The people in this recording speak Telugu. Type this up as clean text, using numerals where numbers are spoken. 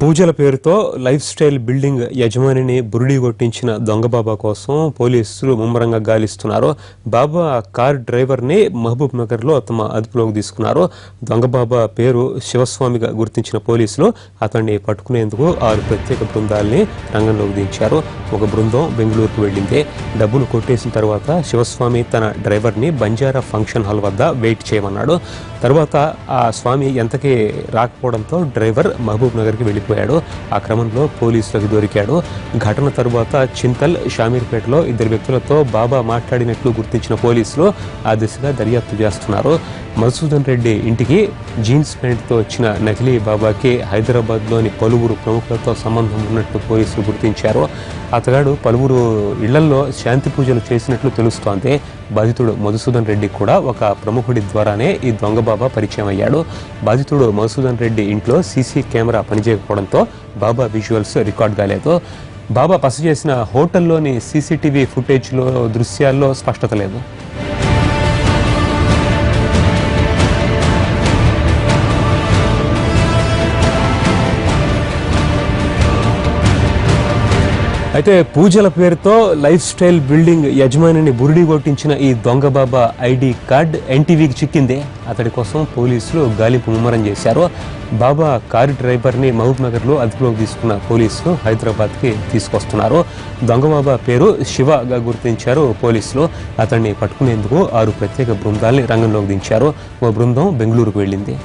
పూజల పేరుతో లైఫ్ స్టైల్ బిల్డింగ్ యజమానిని బురిడి కొట్టించిన దొంగ బాబా కోసం పోలీసులు ముమ్మరంగా గాలిస్తున్నారు. బాబా కార్ డ్రైవర్ని మహబూబ్ నగర్లో తమ అదుపులోకి తీసుకున్నారు. దొంగ బాబా పేరు శివస్వామిగా గుర్తించిన పోలీసులు అతన్ని పట్టుకునేందుకు 6 ప్రత్యేక బృందాల్ని రంగంలోకి దించారు. ఒక బృందం బెంగళూరుకు వెళ్ళింది. డబ్బులు కొట్టేసిన తర్వాత శివస్వామి తన డ్రైవర్ని బంజారా ఫంక్షన్ హాల్ వద్ద వెయిట్ చేయమన్నాడు. తర్వాత ఆ స్వామి ఎంతకీ రాకపోవడంతో డ్రైవర్ మహబూబ్ నగర్కి వెళ్ళిపోయాడు. ఆ క్రమంలో పోలీసులకు దొరికాడు. ఘటన తరువాత చింతల్, షామీర్పేటలో 2 వ్యక్తులతో బాబా మాట్లాడినట్లు గుర్తించిన పోలీసులు ఆ దిశగా దర్యాప్తు చేస్తున్నారు. మధుసూదన్ రెడ్డి ఇంటికి జీన్స్ ప్యాంట్తో వచ్చిన నకిలీ బాబాకి హైదరాబాద్లోని పలువురు ప్రముఖులతో సంబంధం ఉన్నట్లు పోలీసులు గుర్తించారు. అతగాడు పలువురు ఇళ్లల్లో శాంతి పూజలు చేసినట్లు తెలుస్తోంది. బాధితుడు మధుసూదన్ రెడ్డి కూడా ఒక ప్రముఖుడి ద్వారానే ఈ దొంగ బాబా పరిచయం అయ్యాడు. బాధితుడు మధుసూదన్ రెడ్డి ఇంట్లో సీసీ కెమెరా పనిచేయకపోవడంతో బాబా విజువల్స్ రికార్డ్ కాలేదు. బాబా బస చేసిన హోటల్లోని సీసీటీవీ ఫుటేజ్లో దృశ్యాల్లో స్పష్టత లేదు. అయితే పూజల పేరుతో లైఫ్ స్టైల్ బిల్డింగ్ యజమానిని బురిడి కొట్టించిన ఈ దొంగ బాబా ఐడి కార్డ్ ఎన్టీవీకి చిక్కింది. అతడి కోసం పోలీసులు గాలింపు ముమ్మరం చేశారు. బాబా కారు డ్రైవర్ని మహబూబ్ నగర్లో అదుపులోకి తీసుకున్న పోలీసులు హైదరాబాద్కి తీసుకొస్తున్నారు. దొంగ బాబా పేరు శివగా గుర్తించారు పోలీసులు. అతన్ని పట్టుకునేందుకు 6 ప్రత్యేక బృందాల్ని రంగంలోకి దించారు. ఓ బృందం బెంగళూరుకు వెళ్ళింది.